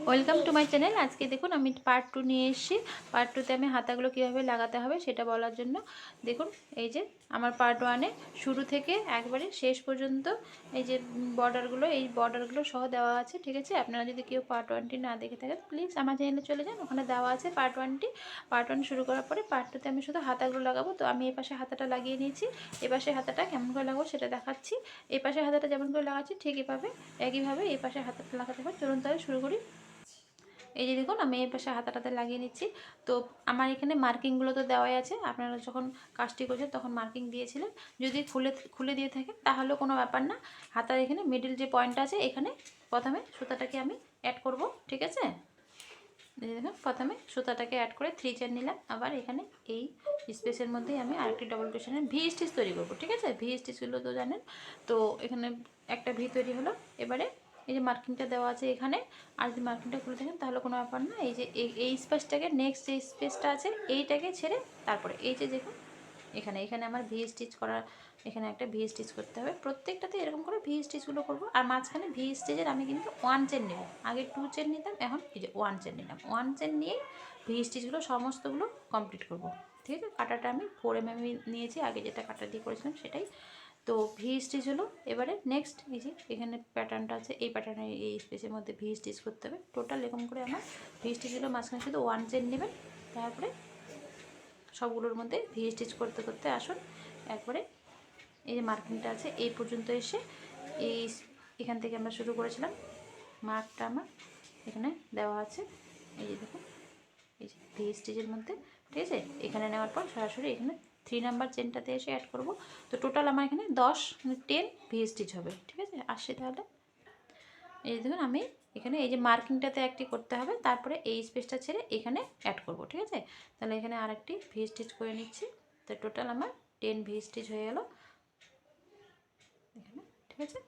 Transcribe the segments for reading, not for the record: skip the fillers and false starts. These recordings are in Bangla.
Welcome to my channel. আজকে দেখুন আমি পার্ট 2 নিয়ে এসেছি। পার্ট 2তে আমি হাতাগুলো কীভাবে লাগাতে হবে সেটা বলার জন্য দেখুন এই যে আমার পার্ট 1-এ শুরু থেকে একবারে শেষ পর্যন্ত এই যে বর্ডারগুলো সহ দেওয়া আছে, ঠিক আছে। আপনারা যদি কেউ পার্ট 1টি না দেখে থাকেন প্লিজ আমার চ্যানেলে চলে যান, ওখানে দেওয়া আছে পার্ট 1টি। পার্ট 1 শুরু করার পরে পার্ট 2তে আমি শুধু হাতাগুলো লাগাবো। তো আমি এই পাশে হাতাটা লাগিয়ে নিয়েছি, এ পাশে হাতাটা কেমন করে লাগাবো সেটা দেখাচ্ছি। এই পাশে হাতাটা যেমন করে লাগাচ্ছি ঠিক একইভাবে এই পাশে হাতাটা লাগাতে হবে। চলুন তাহলে শুরু করি। এই যে দেখুন আমি এই পাশে হাতাটাতে লাগিয়ে নিচ্ছি। তো আমার এখানে মার্কিংগুলো তো দেওয়াই আছে, আপনারা যখন কাজটি করছেন তখন মার্কিং দিয়েছিলেন। যদি খুলে দিয়ে থাকেন তাহলেও কোনো ব্যাপার না। হাতার এখানে মিডিল যে পয়েন্টটা আছে এখানে প্রথমে সুতাটাকে আমি অ্যাড করব, ঠিক আছে। এই দেখুন প্রথমে সুতাটাকে অ্যাড করে 3 চেন নিলাম। আবার এখানে এই স্পেসের মধ্যেই আমি আরেকটি ডবল ক্রোশের ভি স্টিচ তৈরি করব, ঠিক আছে। ভি স্টিচগুলো তো জানেন। তো এখানে একটা ভি তৈরি হলো। এবারে এই যে মার্কিংটা দেওয়া আছে এখানে, আর যদি মার্কিংটা খুলে থাকেন তাহলে কোনো ব্যাপার না। এই যে এই স্পেসটাকে নেক্সট যে স্পেসটা আছে এইটাকে ছেড়ে তারপরে এই যে দেখুন এখানে আমার ভি স্টিচ করার, এখানে একটা ভি স্টিচ করতে হবে। প্রত্যেকটাতে এরকম করে ভি স্টিচগুলো করবো। আর মাঝখানে ভি স্টিচের আমি কিন্তু 1 চেন নেব। আগে 2 চেন নিতাম, এখন এই যে 1 চেন নিলাম। 1 চেন নিয়ে ভি স্টিচগুলো সমস্তগুলো কমপ্লিট করব, ঠিক আছে। কাটাটা আমি 4 mm নিয়েছি, আগে যেটা কাটা দিয়ে করেছিলাম সেটাই। তো ভি স্টিচ হলো। এবারে নেক্সট এই যে এখানে প্যাটার্নটা আছে, এই প্যাটার্নের এই স্পেসের মধ্যে ভি স্টিচ করতে হবে। টোটাল এরকম করে আমার ভি স্টিচ হলো। মাঝখানে শুধু 1 চেন নেবেন, তারপরে সবগুলোর মধ্যে ভি স্টিচ করতে করতে আসুন একবারে এই যে মার্কিংটা আছে এই পর্যন্ত এসে এখান থেকে আমরা শুরু করেছিলাম। মার্কটা আমার এখানে দেওয়া আছে, এই যে দেখুন এই যে ভি স্টিচের মধ্যে, ঠিক আছে। এখানে নেওয়ার পর সরাসরি এখানে 3 নাম্বার চেনটাতে এসে অ্যাড করব। তো টোটাল আমার এখানে 10 ভি স্টিচ হবে, ঠিক আছে। আসছে তাহলে এই যে দেখুন আমি এখানে এই যে মার্কিংটাতে একটি করতে হবে, তারপরে এই স্পেসটা ছেড়ে এখানে অ্যাড করব, ঠিক আছে। তাহলে এখানে আরেকটি ভি স্টিচ করে নিচ্ছি। তো টোটাল আমার 10 ভি স্টিচ হয়ে গেল এখানে, ঠিক আছে।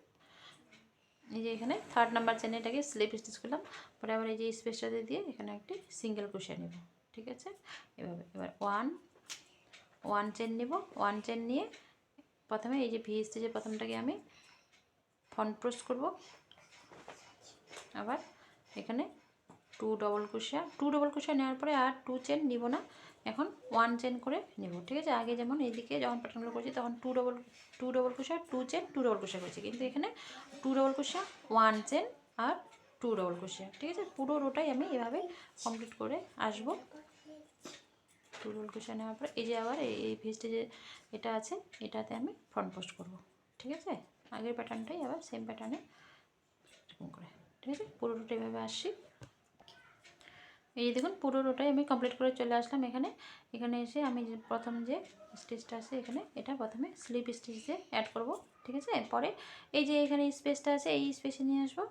এই যে এখানে 3rd নাম্বার চেনে এটাকে স্লিপ স্টিচ করলাম। পরে আবার এই যে স্পেসটাতে দিয়ে এখানে একটি সিঙ্গেল ক্রোশে নেব, ঠিক আছে। এভাবে এবার 1 চেন নেব। 1 চেন নিয়ে প্রথমে এই যে ভি স্টিচের প্রথমটাকে আমি ফ্রন্ট ক্রোশ করব। আবার এখানে 2 ডবল ক্রোশা নেওয়ার পরে আর 2 চেন নিব না, এখন 1 চেন করে নেব, ঠিক আছে। আগে যেমন এইদিকে যখন প্যাটার্নগুলো করছি তখন 2 ডবল ক্রোশা 2 চেন 2 ডবল ক্রোশা করছি, কিন্তু এখানে 2 ডবল ক্রোশা 1 চেন আর 2 ডবল ক্রোশা, ঠিক আছে। পুরো রোটাই আমি এভাবে কমপ্লিট করে আসবো। 2 ডবল ক্রোশা নেওয়ার পরে এই যে আবার এই ভেস্টে যে এটা আছে এটাতে আমি ফ্রন্ট পোস্ট করব, ঠিক আছে। আগের প্যাটার্নটাই আবার সেম প্যাটার্নে এরকম করে, ঠিক আছে। পুরো রোটা এভাবে আসছি। এই দেখুন পুরো রোটাই আমি কমপ্লিট করে চলে আসলাম এখানে এসে আমি যে প্রথম যে স্টিচটা আছে এখানে এটা প্রথমে স্লিপ স্টিচ দিয়ে অ্যাড করব, ঠিক আছে। পরে এই যে এখানে স্পেসটা আছে এই স্পেসে নিয়ে আসবো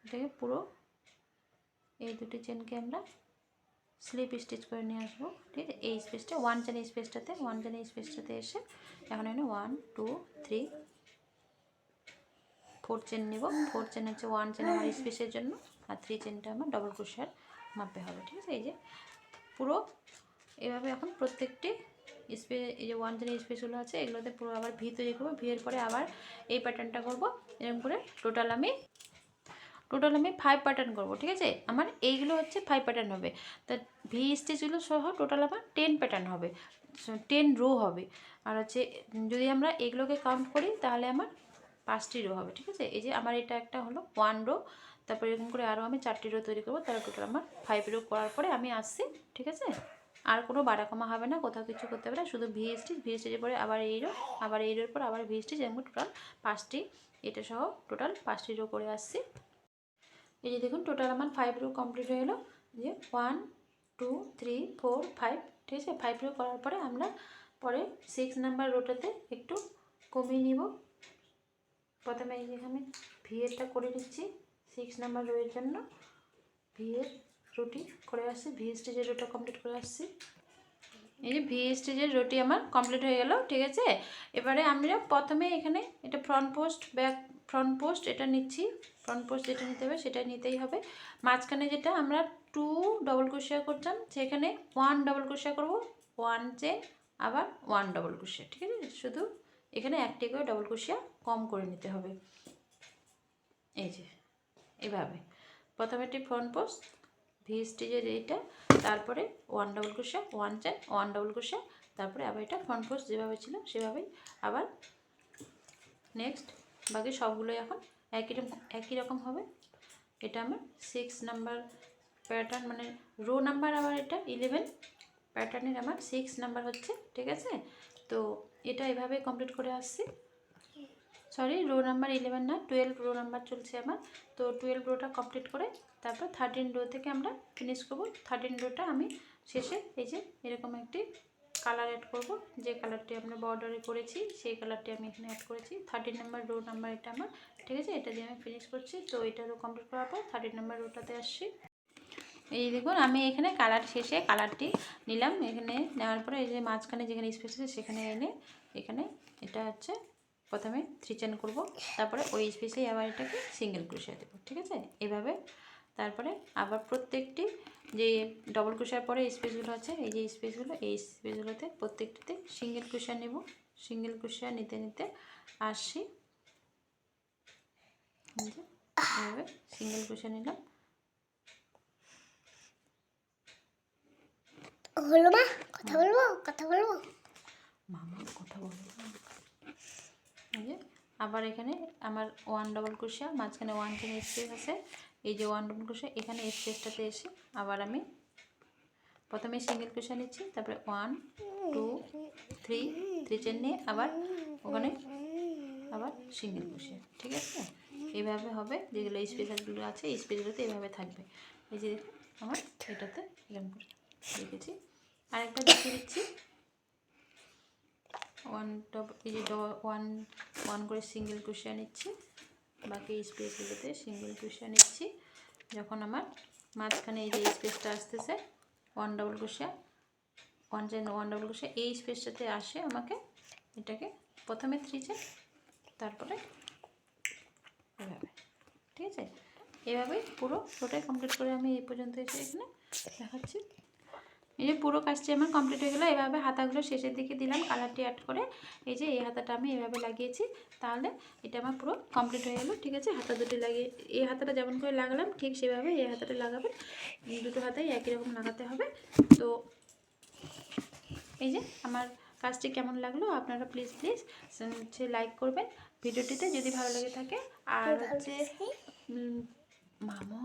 এটাকে পুরো এই দুটি চেনকে আমরা স্লিপ স্টিচ করে নিয়ে আসবো, ঠিক আছে। এই স্পেসটা 1 চেন স্পেসটাতে এসে এখন এখানে 1 2 3 4 চেন নেব। 4 চেন হচ্ছে 1 চেন আমার স্পেসের জন্য, আর 3 চেনটা আমার ডবল ক্রোশার মাপে হবে, ঠিক আছে। এই যে পুরো এভাবে এখন প্রত্যেকটি এই যে 1 চেনের স্পেসগুলো আছে এগুলোতে পুরো আবার ভি তৈরি করবো। ভিয়ের পরে আবার এই প্যাটার্নটা করব। এরকম করে টোটাল আমি 5 প্যাটার্ন করব, ঠিক আছে। আমার এইগুলো হচ্ছে 5 প্যাটার্ন হবে। তা ভি স্টিচগুলো সহ টোটাল আমার 10 প্যাটার্ন হবে, 10 রো হবে। আর হচ্ছে যদি আমরা এগুলোকে কাউন্ট করি তাহলে আমার 5টি রো হবে, ঠিক আছে। এই যে আমার এটা একটা হলো 1 রো, তারপরে এরকম করে আরও আমি 4টি রো তৈরি করবো। তাহলে টোটাল আমার 5 রো করার পরে আমি আসছি, ঠিক আছে। আর কোনো বাড়া কমা হবে না, কোথাও কিছু করতে হবে না, শুধু ভি স্টিচের পরে আবার এই রো, আবার এই রোর পর আবার ভি স্টিচ, এরকম টোটাল 5টি, এটা সহ টোটাল 5টি রো করে আসছি। এই যে দেখুন টোটাল আমার 5 রো কমপ্লিট হয়ে গেলো। যে 1 2 3 4 5, ঠিক আছে। 5 রো করার পরে আমরা পরে 6 নাম্বার রোটাতে একটু কমিয়ে নিব। প্রথমে এই যে এখানে ভিএরটা করে নিচ্ছি 6 নাম্বার রোয়ের জন্য। ভিএর রুটি করে আসছি, ভি স্টিচের রোটা কমপ্লিট করে আসছি। এই যে ভি স্টিচের রুটি আমার কমপ্লিট হয়ে গেল, ঠিক আছে। এবারে আমরা প্রথমে এখানে এটা ফ্রন্ট পোস্ট এটা নিচ্ছি। ফ্রন্ট পোস্ট যেটা নিতে হবে সেটা নিতেই হবে। মাঝখানে যেটা আমরা 2 ডবল ক্রোশিয়া করতাম সেখানে 1 ডবল ক্রোশিয়া করব, 1 চেন আবার 1 ডবল ক্রোশিয়া, ঠিক আছে। শুধু এখানে একটি করে ডবল ক্রোশিয়া কম করে নিতে হবে। এই যে এভাবে প্রথমে একটি ফ্রন্ট পোস্ট ভি স্টিচের এইটা, তারপরে 1 ডাবল ক্রোশা 1 চেন 1 ডাবল ক্রোশা, তারপরে আবার এটা ফ্রন্ট পোস্ট যেভাবে ছিল সেভাবেই আবার নেক্সট বাকি সবগুলোই এখন একই রকম হবে। এটা আমার 6 নাম্বার প্যাটার্ন, মানে রো নাম্বার আবার এটা 11 প্যাটার্নের আমার 6 নাম্বার হচ্ছে, ঠিক আছে। তো এটা এভাবে কমপ্লিট করে আসছি, সরি রো নাম্বার 11 না 12 রো নাম্বার চলছে আমার। তো 12 রোটা কমপ্লিট করে তারপর 13 রো থেকে আমরা ফিনিশ করব। 13 রোটা আমি শেষে এই যে এরকম একটি কালার অ্যাড করব, যে কালারটি আমরা বর্ডারে করেছি সেই কালারটি আমি এখানে অ্যাড করেছি। 13 নাম্বার রো নাম্বার এটা আমার, ঠিক আছে। এটা দিয়ে আমি ফিনিশ করছি। তো এটা রো কমপ্লিট করার পর 13 নাম্বার রোটাতে আসছি। এই দেখুন আমি এখানে কালার শেষে কালারটি নিলাম, এখানে নেওয়ার পরে এই যে মাঝখানে যেখানে স্পেস আছে সেখানে এনে এখানে এটা হচ্ছে প্রথমে 3 চেন করব, তারপরে ওই স্পেসেই আবার এটাকে সিঙ্গেল ক্রোশে দেবো, ঠিক আছে এভাবে। তারপরে আবার প্রত্যেকটি যে ডবল ক্রোশার পরে স্পেসগুলো আছে এই যে স্পেসগুলো, এই স্পেসগুলোতে প্রত্যেকটিতে সিঙ্গেল ক্রোশা নেব। সিঙ্গেল ক্রোশা নিতে নিতে আসছি, এভাবে সিঙ্গেল ক্রোশা নিলাম। হলো মা, কথা বলবো মামা কথা বলবো। এই যে আবার এখানে আমার 1 ডাবল ক্রোশা মাঝখানে 1 চেন স্পেস আছে, এই যে 1 ডাবল ক্রোশা এখানে স্পেসটাতে এসে আবার আমি প্রথমে সিঙ্গেল ক্রোশা নিচ্ছি, তারপরে 1 2 3 চেন নিয়ে আবার ওখানে আবার সিঙ্গেল ক্রোশা, ঠিক আছে। এইভাবে হবে, যেগুলো স্পেসগুলো আছে এই স্পেসগুলোতে এইভাবে থাকবে। এই যে দেখুন আমার এটাতে এরকম করে রেখেছি। আরেকবার দেখিয়ে দিচ্ছি, 1 করে সিঙ্গেল ক্রোশা নিচ্ছি, বাকি স্পেসগুলোতে সিঙ্গেল ক্রোশা নিচ্ছি। যখন আমার মাঝখানে এই যে স্পেসটা আসতেছে 1 ডাবল ক্রোশা 1 চেন 1 ডাবল ক্রোশা এই স্পেসটাতে আসে আমাকে এটাকে প্রথমে 3 চেন তারপরে এভাবে, ঠিক আছে। এভাবেই পুরো রোটাই কমপ্লিট করে আমি এই পর্যন্ত এসে এখানে দেখাচ্ছি। এই যে পুরো কাজটি আমার কমপ্লিট হয়ে গেলো। এভাবে হাতাগুলো শেষের দিকে দিলাম কালারটি অ্যাড করে, এই যে এই হাতাটা আমি এভাবে লাগিয়েছি, তাহলে এটা আমার পুরো কমপ্লিট হয়ে গেলো, ঠিক আছে। হাতা দুটি লাগিয়ে এই হাতাটা যেমন করে লাগালাম ঠিক সেভাবে এই হাতাটা লাগাবেন, দুটো হাতাই একই রকম লাগাতে হবে। তো এই যে আমার কাজটি কেমন লাগলো আপনারা প্লিজ হচ্ছে লাইক করবেন ভিডিওটিতে যদি ভালো লেগে থাকে, আর হচ্ছে মামা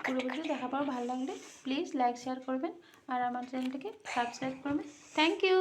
পুরো ভিডিও দেখা পর ভালো লাগলে প্লিজ লাইক শেয়ার করবেন আর আমার চ্যানেলটিকে সাবস্ক্রাইব করবেন। Thank you.